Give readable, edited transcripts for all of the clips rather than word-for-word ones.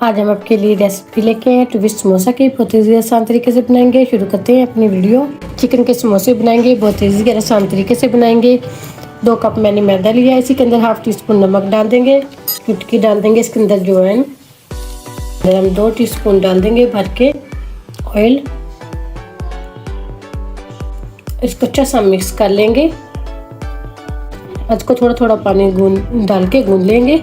आज हम आपके लिए रेसिपी लेके आए हैं ट्विस्ट समोसा की। बहुत ही आसान तरीके से बनाएंगे। शुरू करते हैं अपनी वीडियो। चिकन के समोसे बनाएंगे, बहुत ही आसान तरीके से बनाएंगे। 2 कप मैंने मैदा लिया है, इसी के अंदर हाफ टी स्पून नमक डाल देंगे, चुटकी डाल देंगे इसके अंदर अजवाइन, हम 2 टीस्पून डाल देंगे भर के ऑयल। इसको अच्छा सा मिक्स कर लेंगे। इसको थोड़ा थोड़ा पानी डाल के गूंद लेंगे।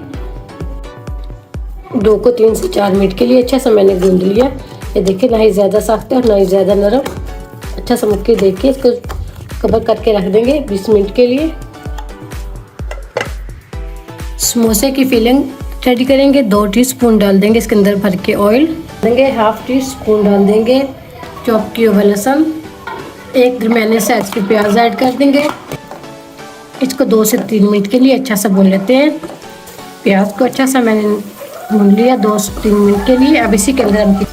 2 को 3 से 4 मिनट के लिए अच्छा सा मैंने गूंद लिया। ये देखिए, ना ही ज़्यादा सख्त है और ना ही ज़्यादा नरम। अच्छा सा मुक्के देख के इसको कवर करके रख देंगे 20 मिनट के लिए। समोसे की फिलिंग रेडी करेंगे। 2 टीस्पून डाल देंगे इसके अंदर भर के ऑयल देंगे। हाफ टी स्पून डाल देंगे चॉप किया हुआ लहसुन। 1 दरमियाने साइज की प्याज ऐड कर देंगे। इसको 2 से 3 मिनट के लिए अच्छा सा भून लेते हैं। प्याज को अच्छा सा मैंने भून लिया 2 से 3 मिनट के लिए। अब इसी के अंदर हम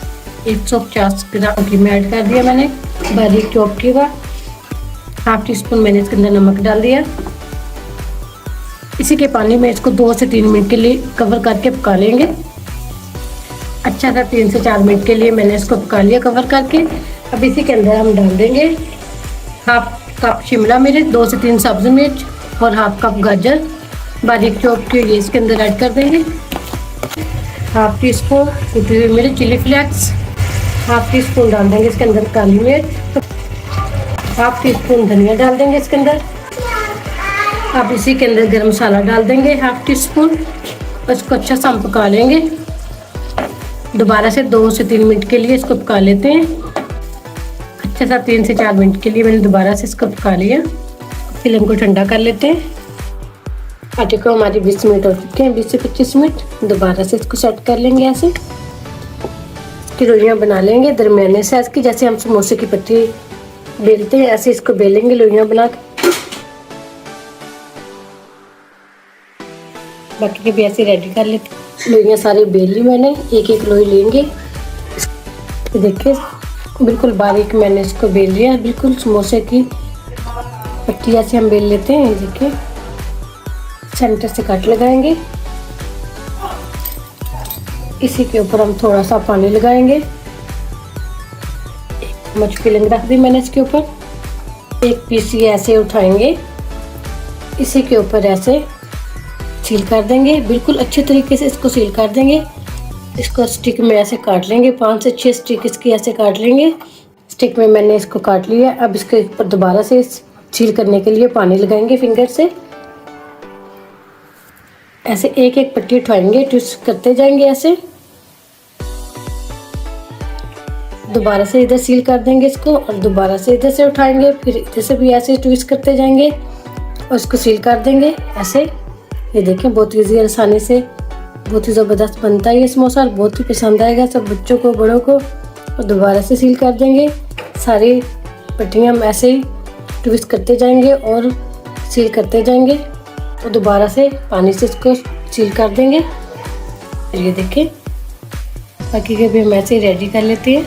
150 ग्राम कीमा ऐड कर दिया मैंने बारीक चॉप किया हुआ। हाफ टी स्पून मैंने इसके अंदर नमक डाल दिया। इसी के पानी में इसको 2 से 3 मिनट के लिए कवर करके पका लेंगे। अच्छा सा 3 से 4 मिनट के लिए मैंने इसको पका लिया कवर करके। अब इसी के अंदर हम डाल देंगे हाफ कप शिमला मिर्च, 2 से 3 सब्ज़ मिर्च और हाफ कप गाजर बारीक चॉप की हुई इसके अंदर ऐड कर देंगे। हाफ टी स्पून कुटी हुई मिर्च chilli flakes, half teaspoon डाल देंगे इसके अंदर काली मिर्च, हाफ टी स्पून धनिया डाल देंगे इसके अंदर। अब इसी के अंदर गरम मसाला डाल देंगे हाफ टी स्पून। इसको अच्छा सा हम पका लेंगे। दोबारा से 2 से 3 मिनट के लिए इसको पका लेते हैं। अच्छा सा 3 से 4 मिनट के लिए मैंने दोबारा से इसको पका लिया। फिर इनको ठंडा कर लेते हैं। आटे को हमारे 20 मिनट हो चुके हैं, 20 से 25 मिनट। दोबारा से इसको सेट कर लेंगे। ऐसे इसकी लोइयाँ बना लेंगे दरमियाने साइज की। जैसे हम समोसे की पट्टी बेलते हैं ऐसे इसको बेलेंगे लोइयाँ बना के। बाकी के भी ऐसे रेडी कर लेते। लोइयाँ सारी बेल ली मैंने। एक एक लोई लेंगे। देखिए बिल्कुल बारीक मैंने इसको बेल लिया। बिल्कुल समोसे की पट्टी ऐसे हम बेल लेते हैं। देखिए सेंटर से कट लगाएंगे। इसी के ऊपर हम थोड़ा सा पानी लगाएंगे। 1 चम्मच फिलिंग रख दी मैंने इसके ऊपर। 1 पीस ये ऐसे उठाएंगे। इसी के ऊपर ऐसे सील कर देंगे। बिल्कुल अच्छे तरीके से इसको सील कर देंगे। इसको स्टिक में ऐसे काट लेंगे। 5 से 6 स्टिक इसकी ऐसे काट लेंगे। स्टिक में मैंने इसको काट लिया। अब इसके ऊपर दोबारा से सील करने के लिए पानी लगाएंगे फिंगर से। ऐसे एक एक पट्टी उठाएंगे, ट्विस्ट करते जाएंगे ऐसे। दोबारा से इधर सील कर देंगे इसको और दोबारा से इधर से उठाएंगे। फिर इधर से भी ऐसे ट्विस्ट करते जाएंगे और इसको सील कर देंगे ऐसे। ये देखें बहुत ईजी आसानी से बहुत ही ज़बरदस्त बनता है ये समोसा। बहुत ही पसंद आएगा सब बच्चों को बड़ों को। और दोबारा से सील कर देंगे। सारी पट्टियाँ हम ऐसे ही ट्विस्ट करते जाएंगे और सील करते जाएंगे और दोबारा से पानी से इसको सील कर देंगे। ये देखें बाकी के भी हम ऐसे ही रेडी कर लेते हैं।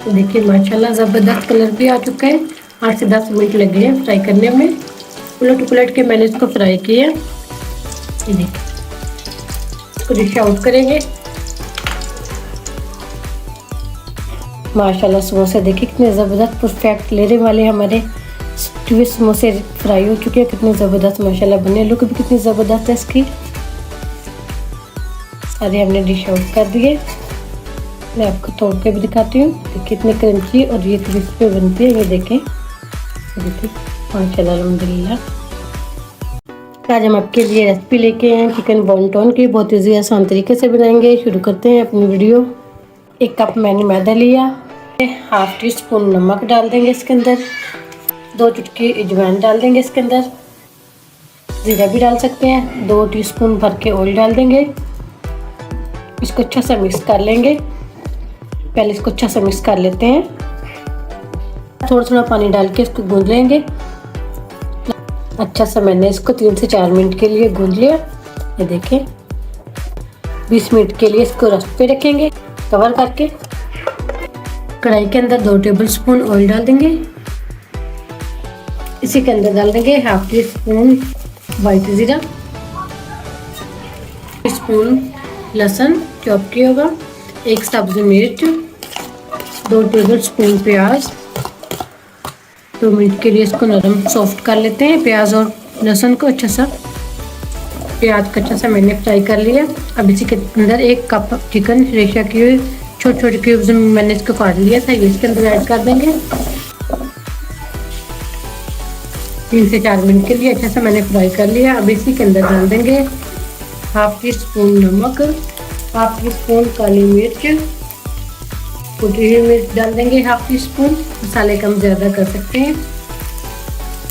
तो देखिए माशाल्लाह ज़बरदस्त कलर भी आ चुका है। 8 से 10 मिनट लगे हैं फ्राई करने में। उलट पुलट के मैंने इसको फ्राई किया। ये देखिए इसको डिश आउट करेंगे। माशाल्लाह समोसे देखिए कितने ज़बरदस्त परफेक्ट लेने वाले हमारे ट्विस्ट समोसे फ्राई हो चुके हैं। कितने ज़बरदस्त माशाल्लाह बने। लुक भी कितनी ज़बरदस्त है इसकी। सारे हमने डिश आउट कर दिए। मैं आपको तोड़ के भी दिखाती हूँ कितने क्रंची और ये क्रिस्पी बनती है। ये देखें माशाल्लाह अल्हम्दुलिल्लाह। आज हम आपके लिए रेसिपी लेके आए हैं चिकन वॉन्टन की। बहुत ईजी आसान तरीके से बनाएंगे। शुरू करते हैं अपनी वीडियो। 1 कप मैंने मैदा लिया। हाफ टी स्पून नमक डाल देंगे इसके अंदर। 2 चुटकी अजवाइन डाल देंगे इसके अंदर। जीरा भी डाल सकते हैं। 2 टीस्पून भर के ऑयल डाल देंगे। इसको अच्छा सा मिक्स कर लेंगे। पहले इसको अच्छा सा मिक्स कर लेते हैं। थोड़ा थोड़ा पानी डाल के इसको गूंद लेंगे। अच्छा सा मैंने इसको 3 से 4 मिनट के लिए गूंद लिया। ये देखें 20 मिनट के लिए इसको रेस्ट पे रखेंगे कवर करके। कढ़ाई के अंदर 2 टेबल स्पून ऑयल डाल देंगे। इसी के अंदर डाल देंगे हाफ टी स्पून वाइट ज़ीरा, स्पून लहसुन चॉप किया होगा, 1 सब्ज़ी मिर्च, 2 टेबल स्पून प्याज। 2 मिनट के लिए इसको नरम सॉफ्ट कर लेते हैं प्याज और लहसुन को अच्छा सा। प्याज का अच्छा सा मैंने फ्राई कर लिया। अब इसी के अंदर 1 कप चिकन रेशा किए छोटे छोटे क्यूब्स में मैंने इसको काट लिया था, ये इसके अंदर ऐड कर देंगे। 3 से 4 मिनट के लिए अच्छा सा मैंने फ्राई कर लिया। अब इसी के अंदर डाल देंगे 1/2 टी स्पून नमक, 1/2 टी स्पून काली मिर्च, कुटी हुई मिर्च डाल देंगे 1/2 टी स्पून। मसाले कम ज़्यादा कर सकते हैं।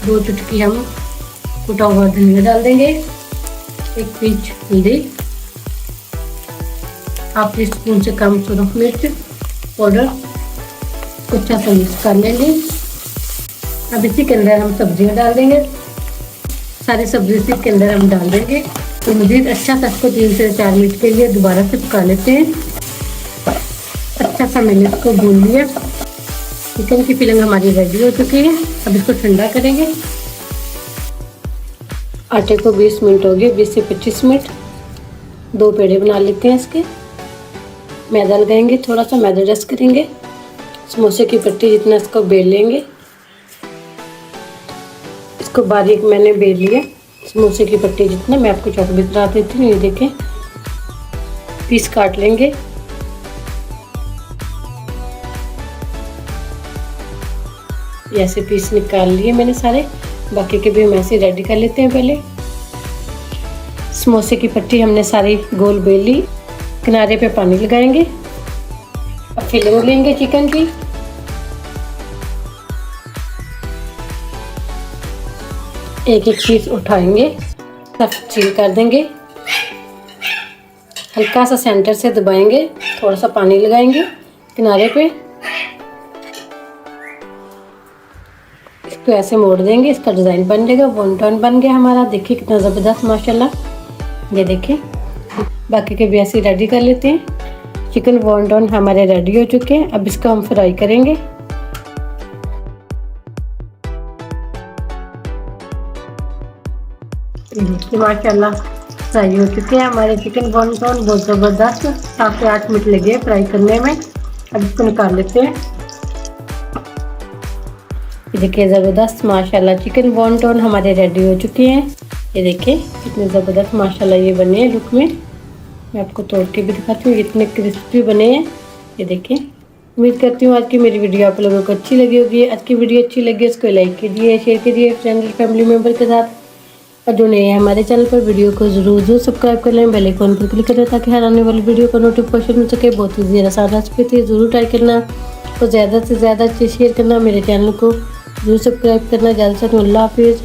2 चुटकी हम कुटा हुआ धनिया डाल देंगे, 1 पिंच हल्दी, 1/2 टी स्पून से कम सुरख मिर्च पाउडर, अच्छा सा मिक्स कर लेंगे। अब इसी के अंदर हम सब्जियां डाल देंगे, सारी सब्जी इसी के अंदर हम डाल देंगे। तो मज़ीद अच्छा सा इसको 3 से 4 मिनट के लिए दोबारा से पका लेते हैं। अच्छा सा मैंने इसको भून लिया। चिकन की फिलिंग हमारी रेडी हो चुकी है। अब इसको ठंडा करेंगे। आटे को 20 मिनट हो गए, 20 से 25 मिनट। 2 पेड़े बना लेते हैं इसके। मैदा लगाएंगे, थोड़ा सा मैदा डस्ट करेंगे, समोसे की पट्टी जितना इसको बेल लेंगे। इसको बारीक मैंने बेल लिया, समोसे की पट्टी जितना। मैं आपको चौक भी बता देती हूँ, ये देखें। पीस काट लेंगे। ऐसे पीस निकाल लिए मैंने सारे, बाकी के भी हम ऐसे रेडी कर लेते हैं। पहले समोसे की पट्टी हमने सारी गोल बेल ली। किनारे पे पानी लगाएंगे। अब फिलिंग लेंगे चिकन की। एक एक पीस उठाएंगे, सब सील कर देंगे। हल्का सा सेंटर से दबाएंगे, थोड़ा सा पानी लगाएंगे किनारे पे, इसको ऐसे मोड़ देंगे। इसका डिज़ाइन बन जाएगा। वॉन्टन बन गया हमारा। देखिए कितना ज़बरदस्त माशाल्लाह। ये देखिए, बाकी के भी ऐसे रेडी कर लेते हैं। चिकन वॉन्टन हमारे रेडी हो चुके हैं। अब इसको हम फ्राई करेंगे। माशाल्लाह फ्राई हो चुके हैं हमारे चिकन वॉन्टन। बहुत ज़बरदस्त, 7 से 8 मिनट लगे फ्राई करने में। अब इसको निकाल लेते हैं। ये देखिए ज़बरदस्त माशाल्लाह चिकन वॉन्टन हमारे रेडी हो चुके हैं। ये देखिए कितने ज़बरदस्त माशाल्लाह ये बने हैं लुक में। मैं आपको तोड़ के भी दिखाती हूँ, इतने क्रिस्पी बने हैं। ये देखिए, उम्मीद करती हूँ आज की मेरी वीडियो आप लोगों को अच्छी लगी होगी। आज की वीडियो अच्छी लगी इसको लाइक कीजिए, शेयर कीजिए फ्रेंड और फैमिली मेम्बर के साथ। और जो नए हैं हमारे चैनल पर, वीडियो को ज़रूर सब्सक्राइब कर लें, बेल आइकन पर क्लिक करें ताकि हर आने वाली वीडियो का नोटिफिकेशन मिल सके। बहुत ही ज़्यादा आसान रेसिपी थी, ज़रूर ट्राई करना और ज़्यादा से ज़्यादा शेयर करना। मेरे चैनल को ज़रूर सब्सक्राइब करना। ज़्यादा से ज़्यादा अल्लाह हाफिज़।